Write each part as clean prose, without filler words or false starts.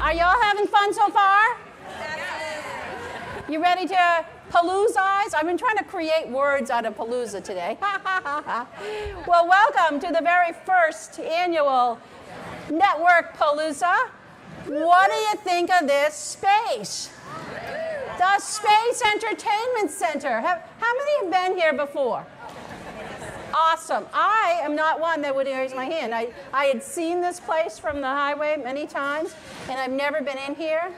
Are y'all having fun so far? You ready to paloozize? I've been trying to create words out of palooza today. Well, welcome to the very first annual NetworkPalooza. What do you think of this space? The Space Entertainment Center. How many have been here before? Awesome. I am not one that would raise my hand. I had seen this place from the highway many times, and I've never been in here.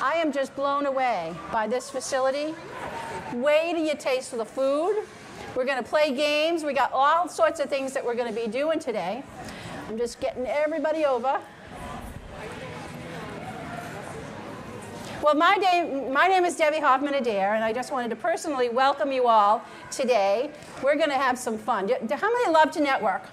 I am just blown away by this facility. Wait till you taste the food. We're going to play games. We got all sorts of things that we're going to be doing today. I'm just getting everybody over. Well, my name is Debby Hoffman Adair, and I just wanted to personally welcome you all today. We're going to have some fun. How many love to network?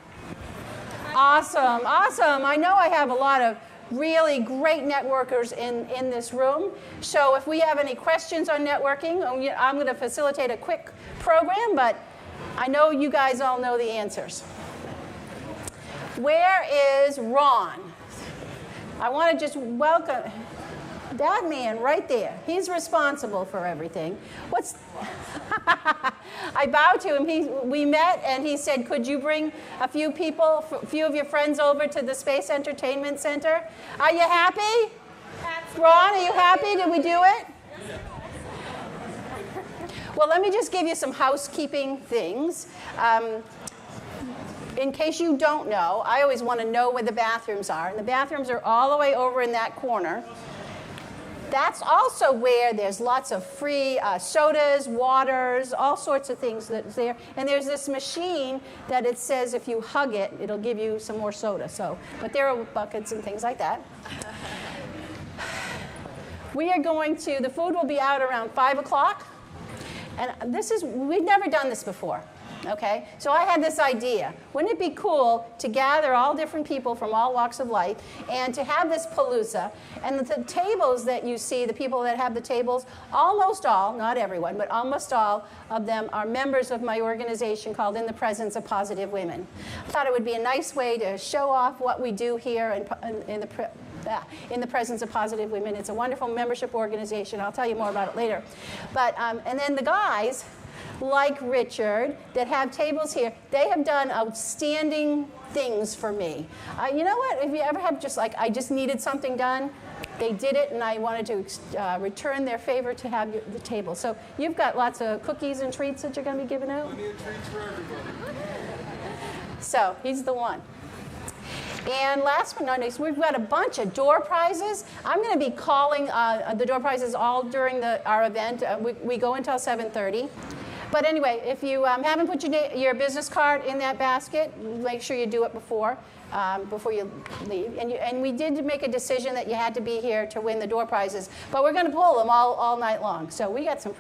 Awesome, awesome. I know I have a lot of really great networkers in this room. So if we have any questions on networking, I'm going to facilitate a quick program, but I know you guys all know the answers. Where is Ron? I want to just welcome that man right there. He's responsible for everything. I bowed to him. We met, and he said, could you bring a few of your friends over to the Space Entertainment Center? Are you happy? Ron, are you happy? Did we do it? Well, let me just give you some housekeeping things. In case you don't know, I always want to know where the bathrooms are. And the bathrooms are all the way over in that corner. That's also where there's lots of free sodas, waters, all sorts of things that's there. And there's this machine that it says if you hug it, it'll give you some more soda. But there are buckets and things like that. The food will be out around 5 o'clock. And we've never done this before. Okay, so I had this idea. Wouldn't it be cool to gather all different people from all walks of life and to have this palooza? And the tables that you see, the people that have the tables, almost all, not everyone, but almost all of them are members of my organization called In the Presence of Positive Women. I thought it would be a nice way to show off what we do here in the Presence of Positive Women. It's a wonderful membership organization. I'll tell you more about it later. But and then the guys, like Richard, that have tables here, they have done outstanding things for me. You know what? If you ever have I just needed something done, they did it, and I wanted to return their favor to have the table. So you've got lots of cookies and treats that you're going to be giving out? Plenty of treats for everybody. So he's the one. And last but not least, we've got a bunch of door prizes. I'm going to be calling the door prizes all during our event. We go until 7:30. But anyway, if you haven't put your business card in that basket, make sure you do it before you leave. And we did make a decision that you had to be here to win the door prizes, but we're going to pull them all night long. So we got some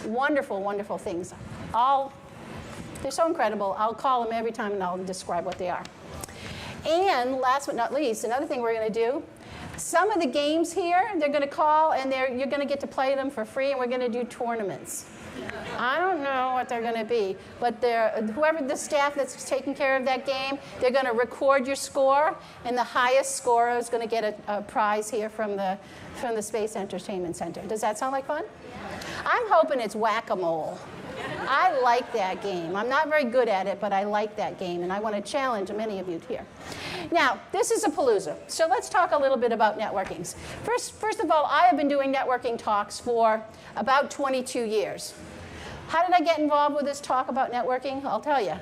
wonderful, wonderful things. They're so incredible. I'll call them every time and I'll describe what they are. And last but not least, another thing we're going to do, some of the games here, they're going to call and you're going to get to play them for free, and we're going to do tournaments. I don't know what they're going to be, but whoever the staff that's taking care of that game, they're going to record your score, and the highest scorer is going to get a prize here from the Space Entertainment Center. Does that sound like fun? I'm hoping it's whack-a-mole. I like that game. I'm not very good at it, but I like that game, and I want to challenge many of you here. Now, this is a palooza, so let's talk a little bit about networking. First of all, I have been doing networking talks for about 22 years. How did I get involved with this talk about networking? I'll tell you.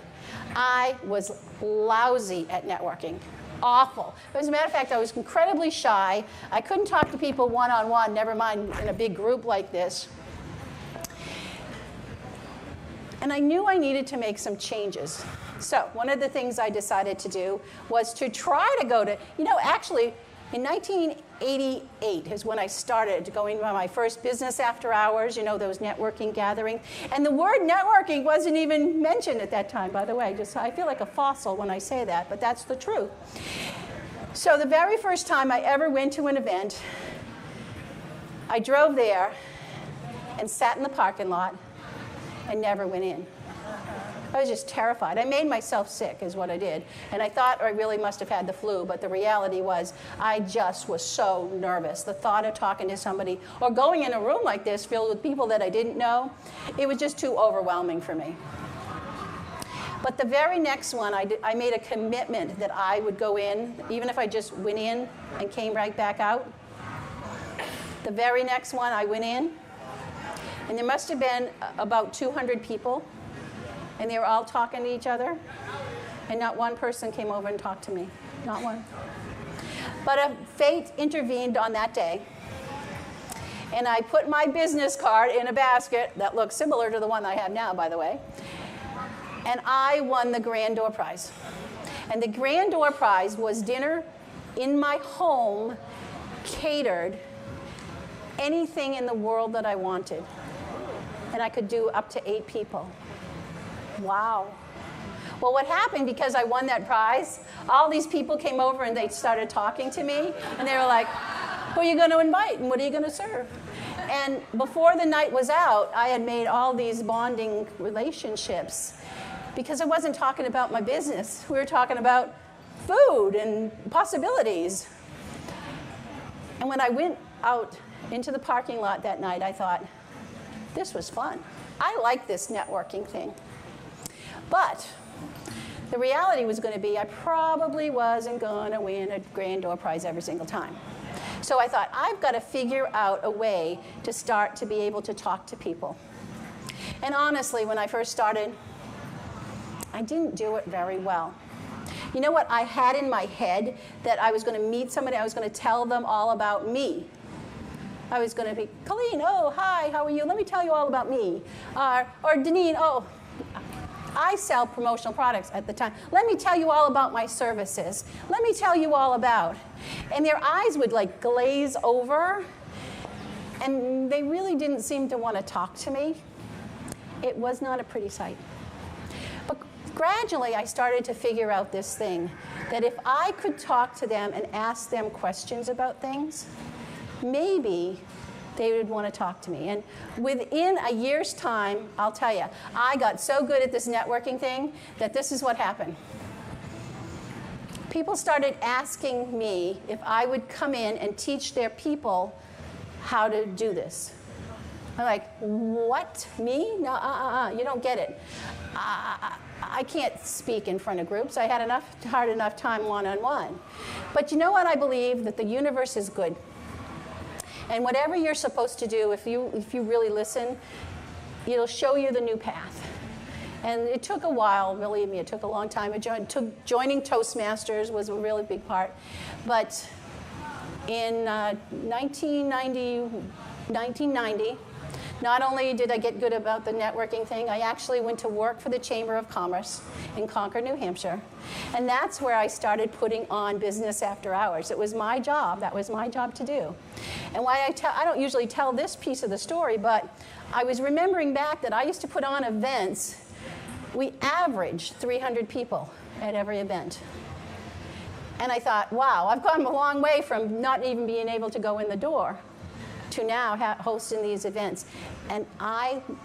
I was lousy at networking. Awful. As a matter of fact, I was incredibly shy. I couldn't talk to people one-on-one, never mind in a big group like this. And I knew I needed to make some changes. So one of the things I decided to do was to try to go to, actually, in 1988 is when I started going to my first business after hours, those networking gatherings. And the word networking wasn't even mentioned at that time, by the way. I feel like a fossil when I say that, but that's the truth. So the very first time I ever went to an event, I drove there and sat in the parking lot and never went in. I was just terrified. I made myself sick is what I did. And I thought I really must have had the flu, but the reality was I just was so nervous. The thought of talking to somebody or going in a room like this filled with people that I didn't know, it was just too overwhelming for me. But the very next one, I made a commitment that I would go in, even if I just went in and came right back out. The very next one, I went in, and there must have been about 200 people, and they were all talking to each other, and not one person came over and talked to me, not one. But a fate intervened on that day, and I put my business card in a basket that looks similar to the one I have now, by the way, and I won the grand door prize. And the grand door prize was dinner in my home, catered, anything in the world that I wanted. And I could do up to 8 people. Wow. Well, what happened, because I won that prize, all these people came over and they started talking to me. And they were like, who are you going to invite and what are you going to serve? And before the night was out, I had made all these bonding relationships because I wasn't talking about my business. We were talking about food and possibilities. And when I went out into the parking lot that night, I thought, this was fun. I like this networking thing. But the reality was going to be I probably wasn't going to win a grand door prize every single time. So I thought, I've got to figure out a way to start to be able to talk to people. And honestly, when I first started, I didn't do it very well. You know what I had in my head? That I was going to meet somebody, I was going to tell them all about me. I was going to be, Colleen, oh, hi, how are you? Let me tell you all about me. Or Deneen, oh, I sell promotional products at the time. Let me tell you all about my services. Let me tell you all about. And their eyes would like glaze over, and they really didn't seem to want to talk to me. It was not a pretty sight. But gradually, I started to figure out this thing, that if I could talk to them and ask them questions about things, maybe they would want to talk to me. And within a year's time, I'll tell you, I got so good at this networking thing that this is what happened. People started asking me if I would come in and teach their people how to do this. I'm like, what? Me? No, you don't get it. I can't speak in front of groups. I had hard enough time one-on-one. But you know what? I believe that the universe is good. And whatever you're supposed to do, if you really listen, it'll show you the new path. And it took a while, believe me, it took a long time. Joining Toastmasters was a really big part. But in 1990, not only did I get good about the networking thing, I actually went to work for the Chamber of Commerce in Concord, New Hampshire. And that's where I started putting on business after hours. It was my job. That was my job to do. And why I don't usually tell this piece of the story, but I was remembering back that I used to put on events. We averaged 300 people at every event. And I thought, wow, I've gone a long way from not even being able to go in the door to now hosting these events. And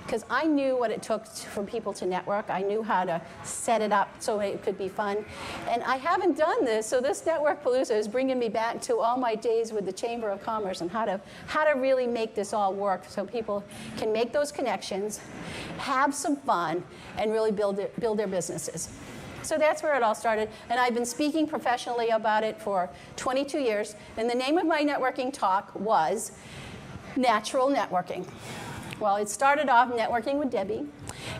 because I knew what it took for people to network, I knew how to set it up so it could be fun. And I haven't done this, so this NetworkPalooza is bringing me back to all my days with the Chamber of Commerce and how to really make this all work so people can make those connections, have some fun, and really build their businesses. So that's where it all started. And I've been speaking professionally about it for 22 years. And the name of my networking talk was Natural Networking. Well, it started off networking with Debbie,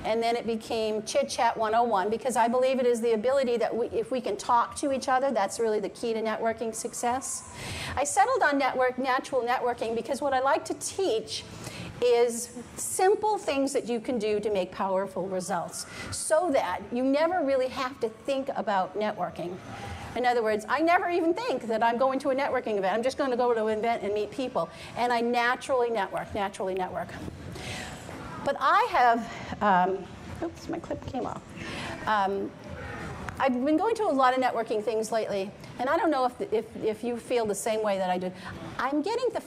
and then it became Chit Chat 101, because I believe it is the ability that if we can talk to each other, that's really the key to networking success. I settled on natural networking because what I like to teach is simple things that you can do to make powerful results so that you never really have to think about networking. In other words, I never even think that I'm going to a networking event. I'm just going to go to an event and meet people. And I naturally network. But I have, oops, my clip came off. I've been going to a lot of networking things lately, and I don't know if you feel the same way that I do. I'm getting the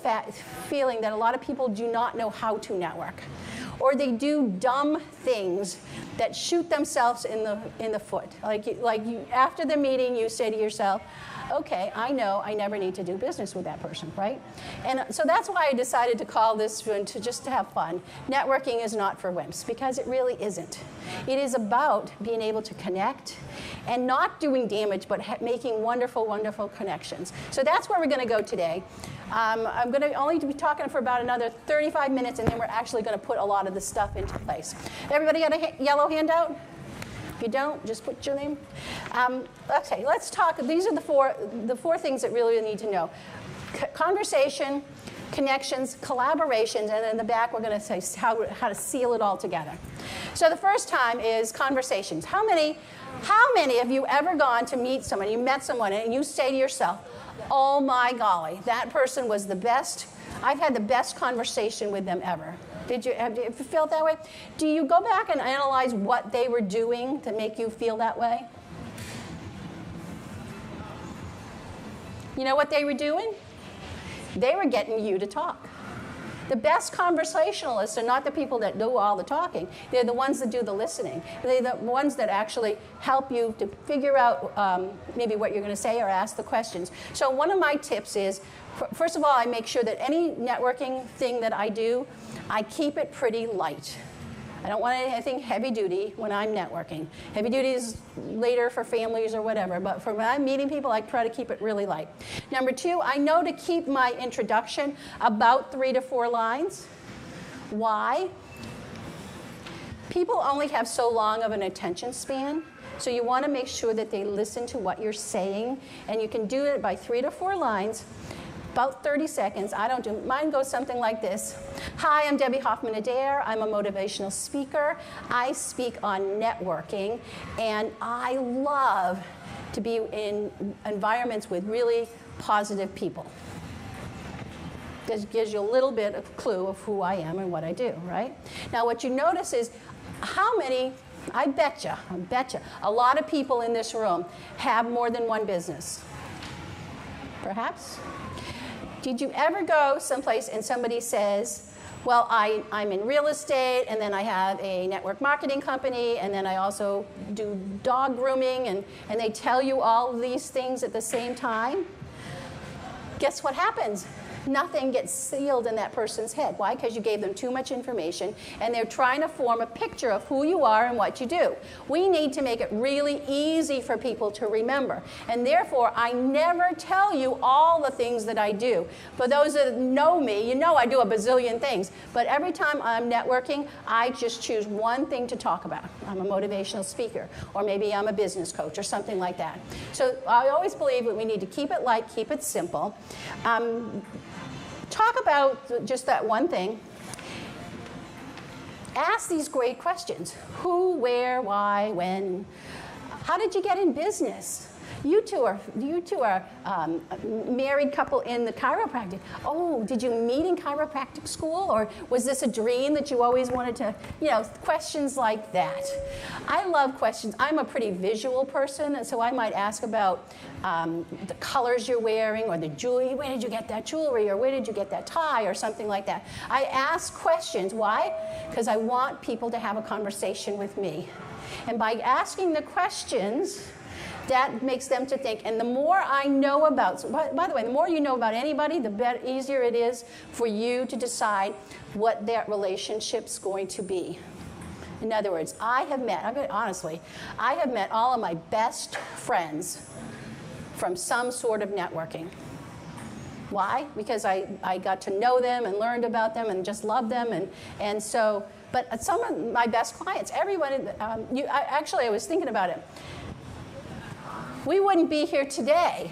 feeling that a lot of people do not know how to network, or they do dumb things that shoot themselves in the foot. After the meeting, you say to yourself, okay, I know I never need to do business with that person, right? And so that's why I decided to call this one just to have fun. Networking is not for wimps, because it really isn't. It is about being able to connect and not doing damage, but making wonderful, wonderful connections. So that's where we're going to go today. I'm going to only be talking for about another 35 minutes, and then we're actually going to put a lot of this stuff into place. Everybody got a yellow handout? If you don't, just put your name. Okay, let's talk. These are the four things that really need to know. Conversation, connections, collaborations, and in the back we're going to say how to seal it all together. So the first time is conversations. How many have you ever gone to meet someone, you met someone, and you say to yourself, oh my golly, that person was the best, I've had the best conversation with them ever. Have you felt that way? Do you go back and analyze what they were doing to make you feel that way? You know what they were doing? They were getting you to talk. The best conversationalists are not the people that do all the talking. They're the ones that do the listening. They're the ones that actually help you to figure out maybe what you're going to say or ask the questions. So one of my tips is, first of all, I make sure that any networking thing that I do, I keep it pretty light. I don't want anything heavy duty when I'm networking. Heavy duty is later for families or whatever, but for when I'm meeting people, I try to keep it really light. Number two, I know to keep my introduction about 3 to 4 lines. Why? People only have so long of an attention span, so you want to make sure that they listen to what you're saying, and you can do it by 3 to 4 lines. About 30 seconds. Mine goes something like this. Hi, I'm Debby Hoffman Adair. I'm a motivational speaker. I speak on networking, and I love to be in environments with really positive people. This gives you a little bit of clue of who I am and what I do, right? Now, what you notice is how many, I betcha, a lot of people in this room have more than one business. Perhaps? Did you ever go someplace and somebody says, well, I'm in real estate, and then I have a network marketing company, and then I also do dog grooming, and they tell you all of these things at the same time? Guess what happens? Nothing gets sealed in that person's head. Why? Because you gave them too much information, and they're trying to form a picture of who you are and what you do. We need to make it really easy for people to remember, and therefore, I never tell you all the things that I do. For those that know me, you know I do a bazillion things, but every time I'm networking, I just choose one thing to talk about. I'm a motivational speaker, or maybe I'm a business coach, or something like that. So I always believe that we need to keep it light, keep it simple. Talk about just that one thing. Ask these great questions. Who, where, why, when? How did you get in business? You two are a married couple in the chiropractic. Oh, did you meet in chiropractic school? Or was this a dream that you always wanted to, questions like that. I love questions. I'm a pretty visual person, and so I might ask about the colors you're wearing, or the jewelry. Where did you get that jewelry? Or where did you get that tie? Or something like that. I ask questions. Why? Because I want people to have a conversation with me. And by asking the questions, that makes them to think. And the more I know about, so by the way, the more you know about anybody, the easier it is for you to decide what that relationship's going to be. In other words, I have met all of my best friends from some sort of networking. Why? Because I got to know them and learned about them and just loved them. And so, but some of my best clients, everyone, I was thinking about it. We wouldn't be here today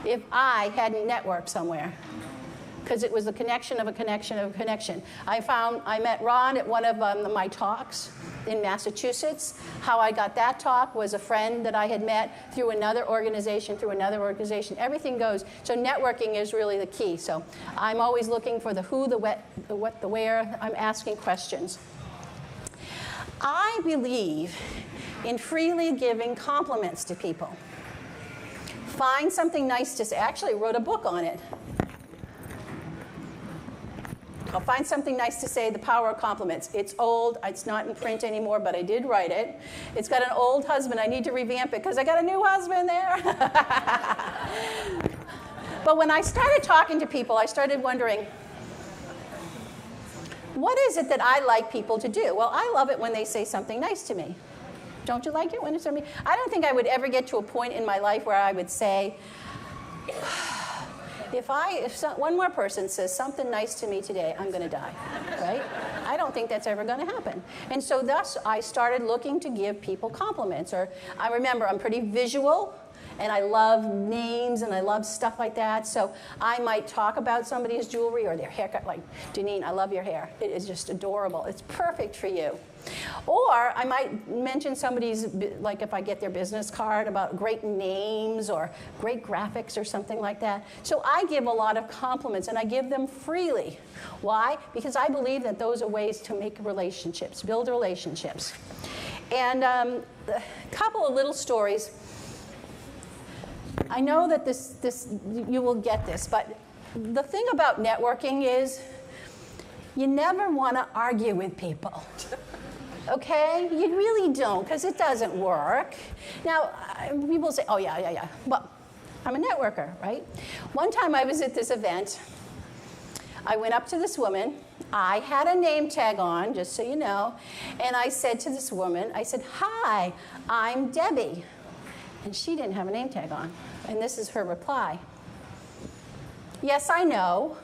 if I hadn't networked somewhere, because it was a connection of a connection of a connection. I met Ron at one of my talks in Massachusetts. How I got that talk was a friend that I had met through another organization, Everything goes. So networking is really the key. So I'm always looking for the who, the what, the where. I'm asking questions. I believe in freely giving compliments to people. Find something nice to say. I actually wrote a book on it I'll find something nice to say, The Power of Compliments. It's old, it's not in print anymore, but I did write it. It's got an old husband. I need to revamp it because I got a new husband there. But when I started talking to people, I started wondering, what is it that I like people to do? Well, I love it when they say something nice to me. Don't you like it when it's to me? I don't think I would ever get to a point in my life where I would say, if one more person says something nice to me today, I'm going to die, right? I don't think that's ever going to happen. And so thus, I started looking to give people compliments. Or I remember I'm pretty visual, and I love names, and I love stuff like that. So I might talk about somebody's jewelry or their haircut, like, Janine, I love your hair. It is just adorable. It's perfect for you. Or I might mention somebody's, like if I get their business card, about great names or great graphics or something like that. So I give a lot of compliments, and I give them freely. Why? Because I believe that those are ways to make relationships, build relationships. And a couple of little stories. I know that you will get this, but the thing about networking is you never want to argue with people. Okay? You really don't, because it doesn't work. Now, people say, oh, yeah. Well, I'm a networker, right? One time I was at this event. I went up to this woman. I had a name tag on, just so you know. And I said to this woman, I said, hi, I'm Debbie. And she didn't have a name tag on. And this is her reply. Yes, I know.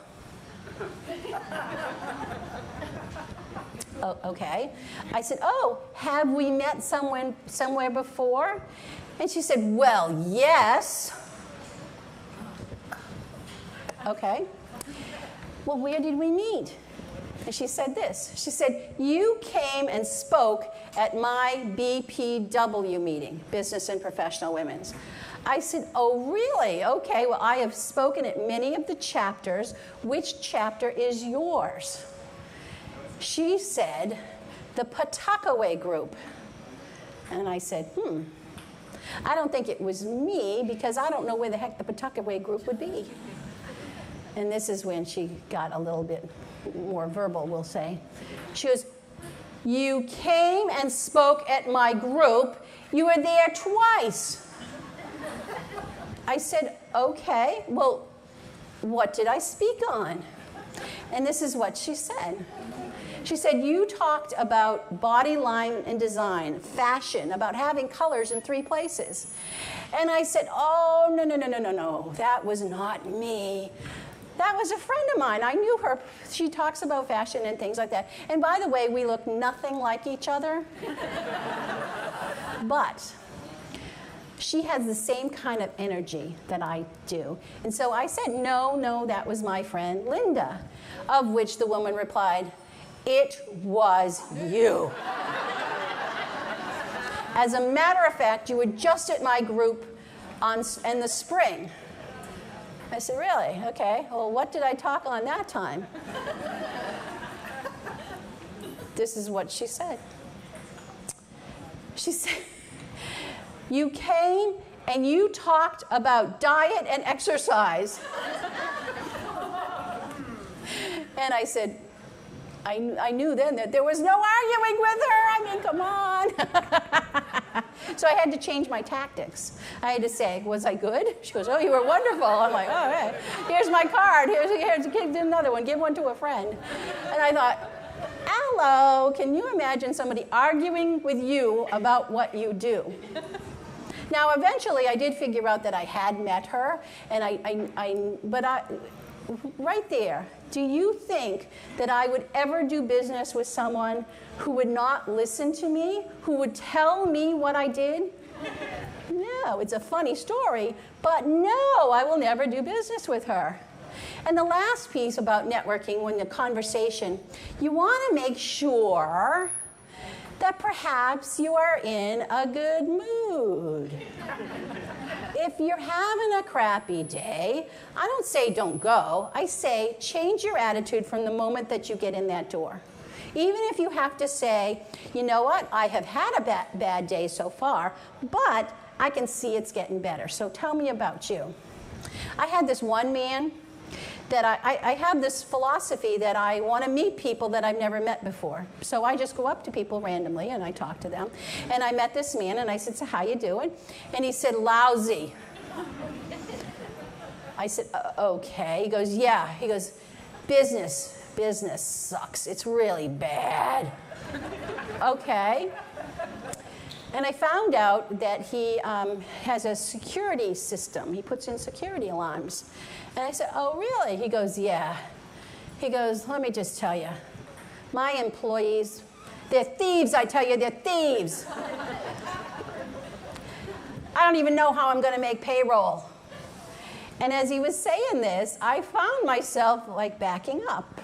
Oh, okay. I said, oh, have we met somewhere before? And she said, well, yes. Okay. Well, where did we meet? And she said this. She said, you came and spoke at my BPW meeting, Business and Professional Women's. I said, oh, really? Okay, well, I have spoken at many of the chapters. Which chapter is yours? She said, the Pawtuckaway group. And I said, I don't think it was me, because I don't know where the heck the Pawtuckaway group would be. And this is when she got a little bit more verbal, we'll say. She goes, you came and spoke at my group. You were there twice. I said, okay, well, what did I speak on? And this is what she said. She said, you talked about body line and design, fashion, about having colors in 3 places. And I said, oh, no, that was not me. That was a friend of mine. I knew her. She talks about fashion and things like that. And by the way, we look nothing like each other. But she has the same kind of energy that I do. And so I said, no, that was my friend Linda. Of which the woman replied, it was you. As a matter of fact, you were just at my group in the spring. I said, really? Okay. Well, what did I talk on that time? This is what she said. She said, you came and you talked about diet and exercise. And I said, I knew then that there was no arguing with her. I mean, come on. So I had to change my tactics. I had to say, was I good? She goes, oh, you were wonderful. I'm like, all right. Here's my card. Here's give another one. Give one to a friend. And I thought, hello, can you imagine somebody arguing with you about what you do? Now, eventually, I did figure out that I had met her, and but right there, do you think that I would ever do business with someone who would not listen to me, who would tell me what I did? No, it's a funny story, but no, I will never do business with her. And the last piece about networking, when the conversation, you want to make sure that perhaps you are in a good mood. If you're having a crappy day, I don't say don't go. I say change your attitude from the moment that you get in that door. Even if you have to say, you know what, I have had a bad day so far, but I can see it's getting better. So tell me about you. I had this one man that I have this philosophy that I want to meet people that I've never met before. So I just go up to people randomly and I talk to them. And I met this man and I said, so how you doing? And he said, lousy. I said, okay. He goes, yeah. He goes, business sucks. It's really bad. Okay. And I found out that he has a security system. He puts in security alarms. And I said, oh, really? He goes, yeah. He goes, let me just tell you, my employees, they're thieves, I tell you, they're thieves. I don't even know how I'm going to make payroll. And as he was saying this, I found myself like backing up.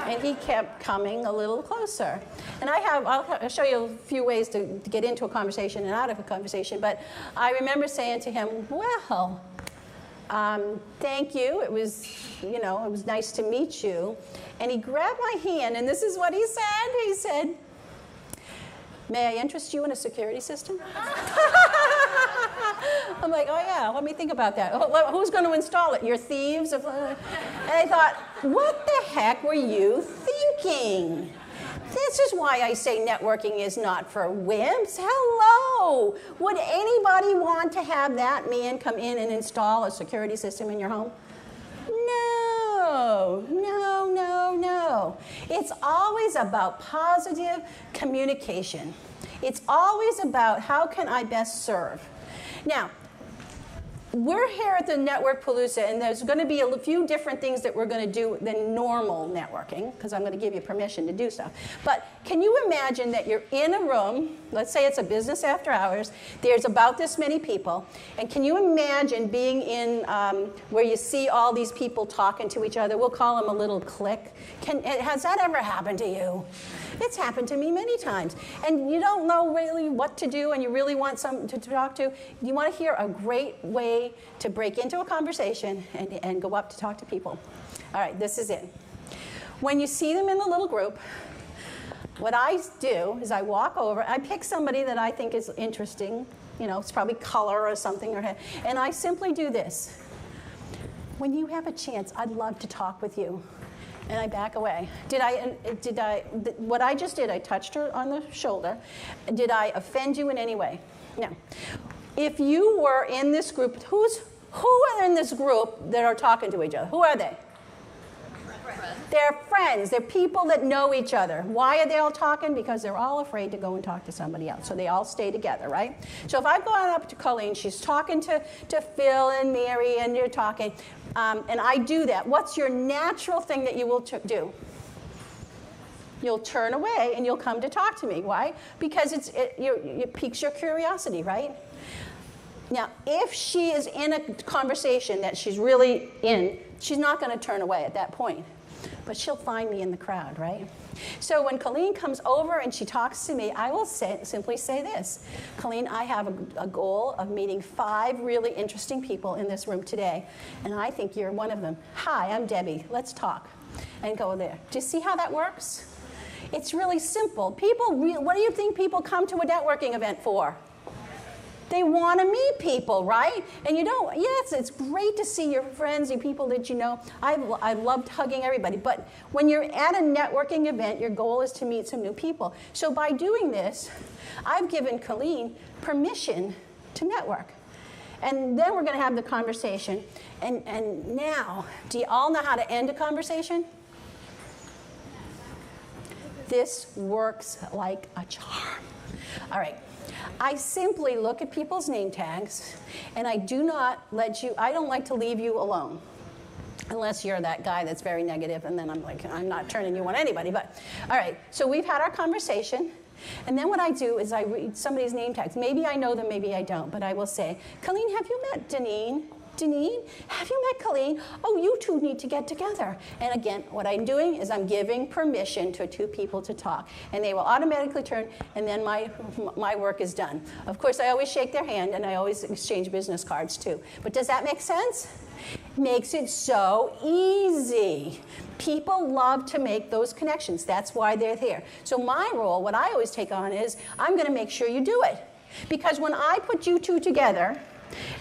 And he kept coming a little closer. And I'll show you a few ways to get into a conversation and out of a conversation. But I remember saying to him, well, thank you. It was, it was nice to meet you. And he grabbed my hand, and this is what he said. He said, may I interest you in a security system? I'm like, oh yeah, let me think about that. Who's going to install it? Your thieves? And I thought, what the heck were you thinking? This is why I say networking is not for wimps. Hello! Would anybody want to have that man come in and install a security system in your home? No, no, no, no. It's always about positive communication. It's always about how can I best serve. Now, we're here at the NetworkPalooza, and there's going to be a few different things that we're going to do than normal networking, because I'm going to give you permission to do stuff. But can you imagine that you're in a room, let's say it's a business after hours, there's about this many people, and can you imagine being in where you see all these people talking to each other? We'll call them a little clique. Has that ever happened to you? It's happened to me many times. And you don't know really what to do, and you really want someone to talk to. You want to hear a great way to break into a conversation and go up to talk to people. All right, this is it. When you see them in the little group, what I do is I walk over, I pick somebody that I think is interesting, it's probably color or something, and I simply do this. When you have a chance, I'd love to talk with you. And I back away. What I just did, I touched her on the shoulder. Did I offend you in any way? No. If you were in this group, who are in this group that are talking to each other? Who are they? Friends. They're friends. They're people that know each other. Why are they all talking? Because they're all afraid to go and talk to somebody else. So they all stay together, right? So if I've gone up to Colleen, she's talking to Phil and Mary, and you're talking, and I do that, what's your natural thing that you will do? You'll turn away and you'll come to talk to me. Why? Because it piques your curiosity, right? Now, if she is in a conversation that she's really in, she's not going to turn away at that point. But she'll find me in the crowd, right? So when Colleen comes over and she talks to me, I will simply say this. Colleen, I have a goal of meeting 5 really interesting people in this room today, and I think you're one of them. Hi, I'm Debbie. Let's talk. And go there. Do you see how that works? It's really simple. What do you think people come to a networking event for? They want to meet people, right? And yes, it's great to see your friends and people that you know. I loved hugging everybody. But when you're at a networking event, your goal is to meet some new people. So by doing this, I've given Colleen permission to network. And then we're going to have the conversation. And now, do you all know how to end a conversation? This works like a charm. All right. I simply look at people's name tags, and I don't like to leave you alone. Unless you're that guy that's very negative, and then I'm not turning you on anybody. But, all right, so we've had our conversation, and then what I do is I read somebody's name tags. Maybe I know them, maybe I don't, but I will say, Colleen, have you met Deneen? Deneen, have you met Colleen? Oh, you two need to get together. And again, what I'm doing is I'm giving permission to 2 people to talk. And they will automatically turn, and then my work is done. Of course, I always shake their hand, and I always exchange business cards too. But does that make sense? Makes it so easy. People love to make those connections. That's why they're here. So my role, what I always take on is I'm going to make sure you do it. Because when I put you 2 together,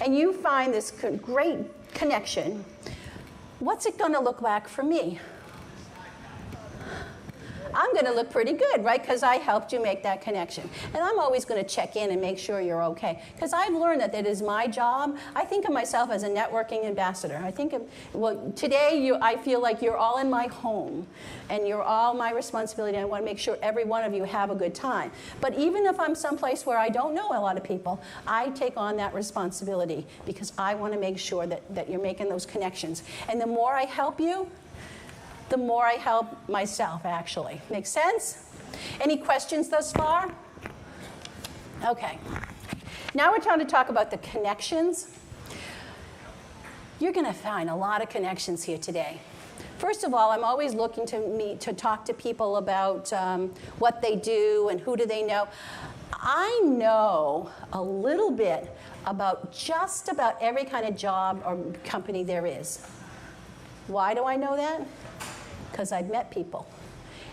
and you find this great connection, what's it going to look like for me? I'm going to look pretty good, right? Because I helped you make that connection. And I'm always going to check in and make sure you're okay. Because I've learned that is my job. I think of myself as a networking ambassador. I think of, well, today I feel like you're all in my home. And you're all my responsibility. I want to make sure every one of you have a good time. But even if I'm someplace where I don't know a lot of people, I take on that responsibility. Because I want to make sure that you're making those connections. And the more I help you, the more I help myself, actually. Make sense? Any questions thus far? Okay. Now we're trying to talk about the connections. You're going to find a lot of connections here today. First of all, I'm always looking to talk to people about what they do and who do they know. I know a little bit about just about every kind of job or company there is. Why do I know that? Because I've met people.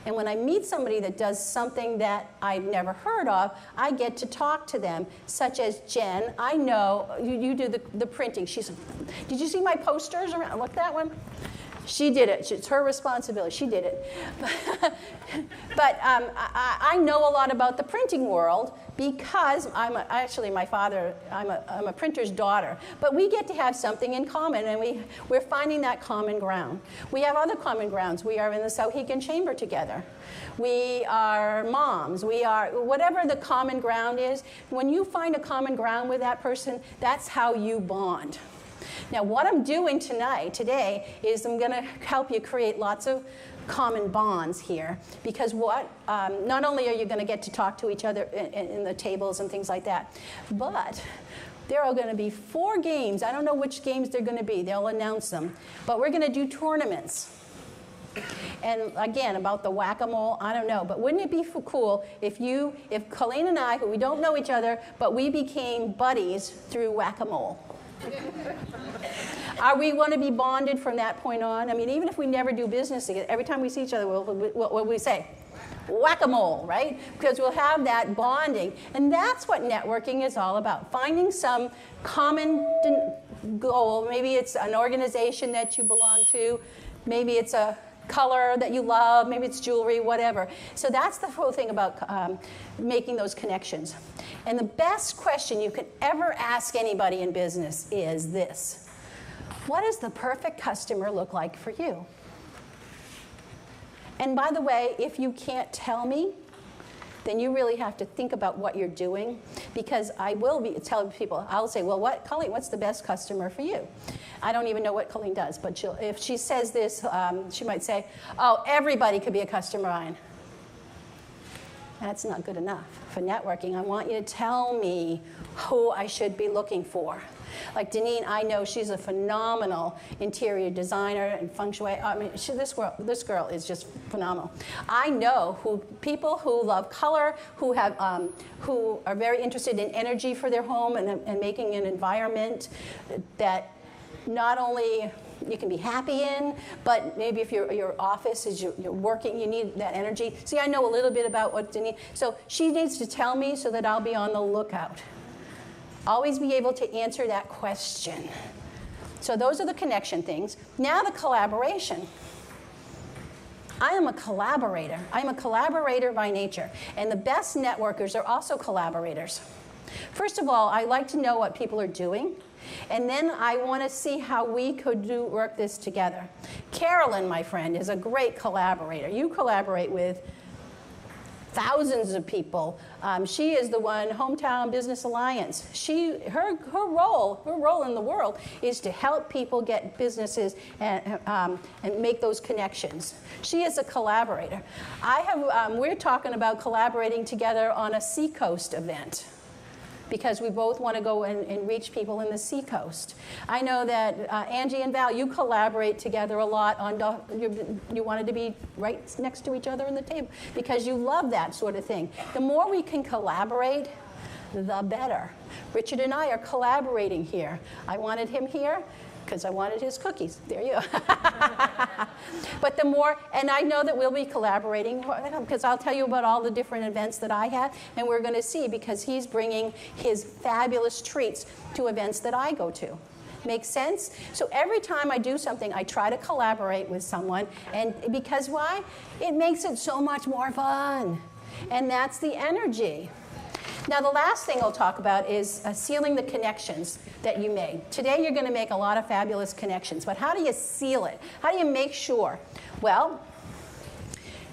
And when I meet somebody that does something that I've never heard of, I get to talk to them, such as Jen. I know you do the printing. Did you see my posters around? Look, that one? She did it. It's her responsibility. She did it. But I know a lot about the printing world because actually my father, I'm a printer's daughter. But we get to have something in common, and we're finding that common ground. We have other common grounds. We are in the Sauhegan Chamber together. We are moms. We are, whatever the common ground is, when you find a common ground with that person, that's how you bond. Now, what I'm doing today, is I'm going to help you create lots of common bonds here, because not only are you going to get to talk to each other in the tables and things like that, but there are going to be 4 games. I don't know which games they're going to be. They'll announce them. But we're going to do tournaments. And again, about the whack-a-mole, I don't know. But wouldn't it be cool if Colleen and I, who we don't know each other, but we became buddies through whack-a-mole? Are we going to be bonded from that point on? I mean, even if we never do business together, every time we see each other, what will we say? Whack-a-mole, right? Because we'll have that bonding. And that's what networking is all about, finding some common goal. Maybe it's an organization that you belong to. Maybe it's a color that you love. Maybe it's jewelry, whatever. So that's the whole thing about making those connections. And the best question you could ever ask anybody in business is this: what does the perfect customer look like for you? And by the way, if you can't tell me, then you really have to think about what you're doing, because I will be telling people, I'll say, well, Colleen, what's the best customer for you? I don't even know what Colleen does, but if she says this, she might say, oh, everybody could be a customer of mine. That's not good enough for networking. I want you to tell me who I should be looking for. Like Deneen, I know she's a phenomenal interior designer and feng shui. I mean, this girl is just phenomenal. I know people who love color, who are very interested in energy for their home and making an environment that not only you can be happy in, but maybe if your office is you're working, you need that energy. See, I know a little bit about what Deneen. So she needs to tell me so that I'll be on the lookout. Always be able to answer that question. So those are the connection things. Now the collaboration. I am a collaborator. I'm a collaborator by nature. And the best networkers are also collaborators. First of all, I like to know what people are doing. And then I want to see how we could work this together. Carolyn, my friend, is a great collaborator. You collaborate with thousands of people. She is the one, Hometown Business Alliance. Her role in the world is to help people get businesses and make those connections. She is a collaborator. We're talking about collaborating together on a Seacoast event, because we both want to go and reach people in the Seacoast. I know that Angie and Val, you collaborate together a lot on, you wanted to be right next to each other in the table because you love that sort of thing. The more we can collaborate, the better. Richard and I are collaborating here. I wanted him here because I wanted his cookies. There you go. But the more, and I know that we'll be collaborating because I'll tell you about all the different events that I have, and we're going to see because he's bringing his fabulous treats to events that I go to. Make sense? So every time I do something, I try to collaborate with someone, and because why? It makes it so much more fun. And that's the energy. Now, the last thing I'll talk about is sealing the connections that you made. Today, you're going to make a lot of fabulous connections, but how do you seal it? How do you make sure? Well,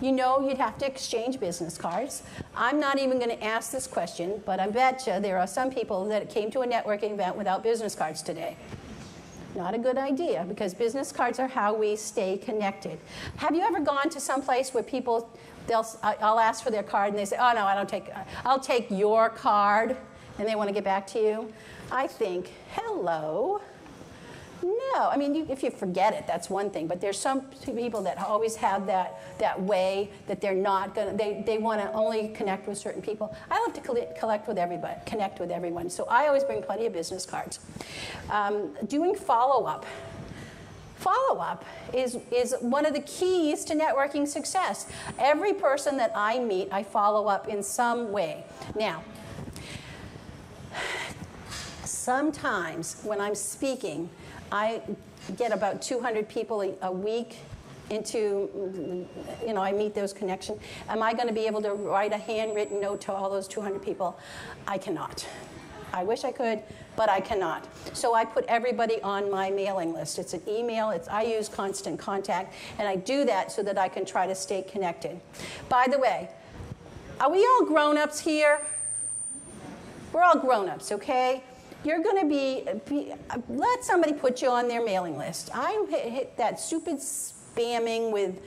you know you'd have to exchange business cards. I'm not even going to ask this question, but I bet you there are some people that came to a networking event without business cards today. Not a good idea, because business cards are how we stay connected. Have you ever gone to some place where people, I'll ask for their card, and they say, oh, no, I'll take your card, and they want to get back to you? I think, hello. No, I mean, if you forget it, that's one thing, but there's some people that always have that way that they're not going to, they want to only connect with certain people. I love to connect with everyone, so I always bring plenty of business cards. Doing follow-up. Follow-up is one of the keys to networking success. Every person that I meet, I follow up in some way. Now, sometimes when I'm speaking, I get about 200 people a week into, I meet those connections. Am I going to be able to write a handwritten note to all those 200 people? I cannot. I wish I could, but I cannot. So I put everybody on my mailing list. It's an email. I use Constant Contact, and I do that so that I can try to stay connected. By the way, are we all grown-ups here? We're all grown-ups, okay? You're going to let somebody put you on their mailing list. I hit that stupid spamming with,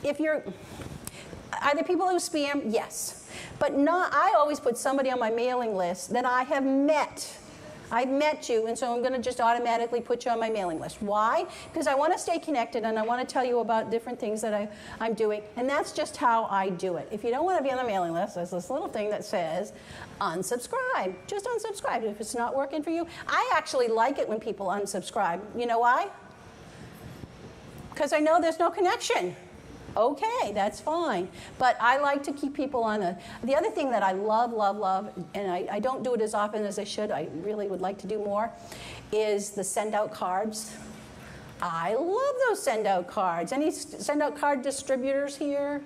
are there people who spam? Yes. But I always put somebody on my mailing list that I have met. I've met you, and so I'm going to just automatically put you on my mailing list. Why? Because I want to stay connected, and I want to tell you about different things that I'm doing, and that's just how I do it. If you don't want to be on the mailing list, there's this little thing that says unsubscribe. Just unsubscribe if it's not working for you. I actually like it when people unsubscribe. You know why? Because I know there's no connection. Okay, that's fine. But I like to keep people on the other thing that I love, and I don't do it as often as I should, I really would like to do more, is the send out cards. I love those send out cards. Any send out card distributors here?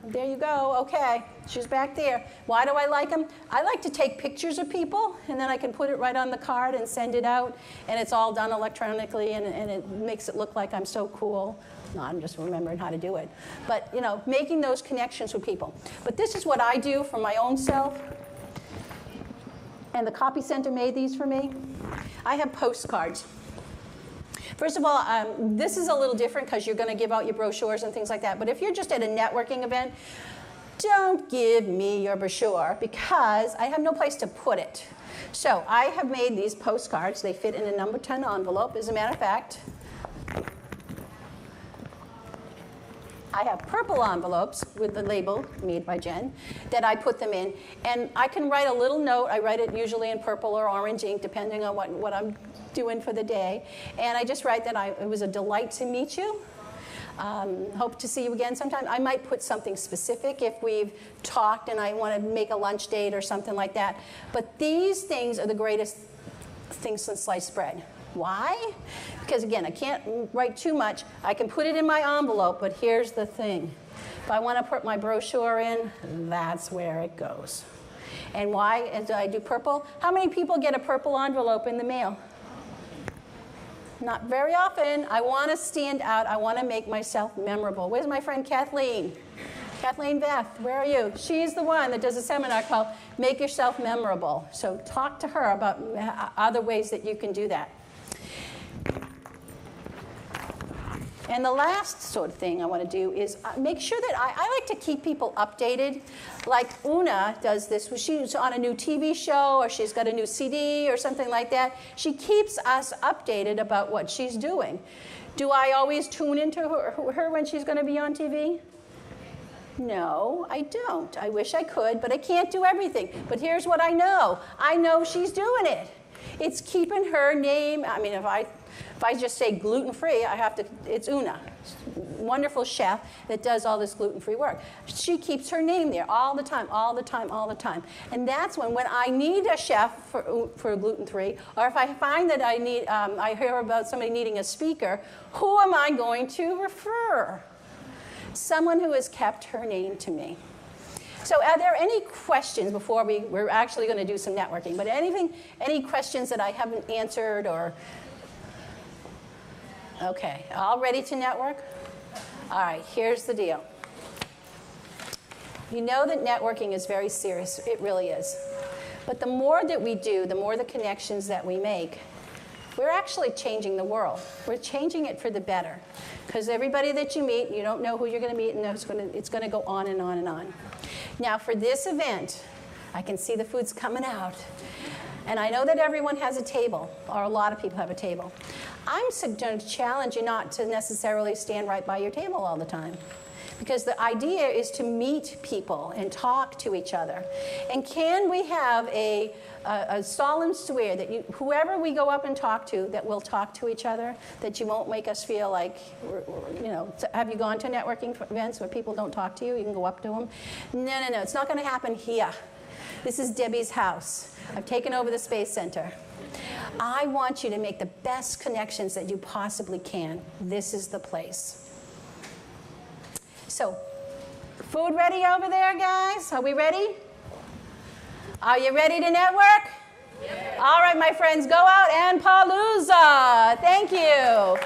There you go. Okay, she's back there. Why do I like them? I like to take pictures of people, and then I can put it right on the card and send it out, and it's all done electronically, and it makes it look like I'm so cool. No, I'm just remembering how to do it. But, making those connections with people. But this is what I do for my own self. And the Copy Center made these for me. I have postcards. First of all, this is a little different because you're going to give out your brochures and things like that. But if you're just at a networking event, don't give me your brochure because I have no place to put it. So I have made these postcards. They fit in a number 10 envelope. As a matter of fact, I have purple envelopes with the label made by Jen that I put them in. And I can write a little note. I write it usually in purple or orange ink, depending on what I'm doing for the day. And I just write that it was a delight to meet you. Hope to see you again sometime. I might put something specific if we've talked and I want to make a lunch date or something like that. But these things are the greatest things since sliced bread. Why? Because again, I can't write too much. I can put it in my envelope, but here's the thing. If I want to put my brochure in, that's where it goes. And why do I do purple? How many people get a purple envelope in the mail? Not very often. I want to stand out. I want to make myself memorable. Where's my friend Kathleen? Kathleen Beth, where are you? She's the one that does a seminar called Make Yourself Memorable. So talk to her about other ways that you can do that. And the last sort of thing I want to do is make sure that I like to keep people updated. Like Una does this when she's on a new TV show or she's got a new CD or something like that. She keeps us updated about what she's doing. Do I always tune into her when she's going to be on TV? No, I don't. I wish I could, but I can't do everything. But here's what I know. I know she's doing it. It's keeping her name. I mean, if I If I just say gluten-free, I have to, it's Una, wonderful chef that does all this gluten-free work. She keeps her name there all the time, all the time, all the time. And that's when I need a chef for gluten-free, or if I find that I hear about somebody needing a speaker, who am I going to refer? Someone who has kept her name to me. So are there any questions before we're actually going to do some networking? But any questions that I haven't answered or? Okay, all ready to network? All right, here's the deal. You know that networking is very serious. It really is. But the more that we do, the more the connections that we make, we're actually changing the world. We're changing it for the better. Because everybody that you meet, you don't know who you're going to meet, and it's going to go on and on and on. Now, for this event, I can see the food's coming out. And I know that everyone has a table, or a lot of people have a table. I'm going to challenge you not to necessarily stand right by your table all the time. Because the idea is to meet people and talk to each other. And can we have a solemn swear that whoever we go up and talk to, that we'll talk to each other, that you won't make us feel like, have you gone to networking events where people don't talk to you? You can go up to them. No, it's not going to happen here. This is Debbie's house. I've taken over the Space Center. I want you to make the best connections that you possibly can. This is the place. So, food ready over there, guys? Are we ready? Are you ready to network? Yeah. All right, my friends, go out and palooza. Thank you.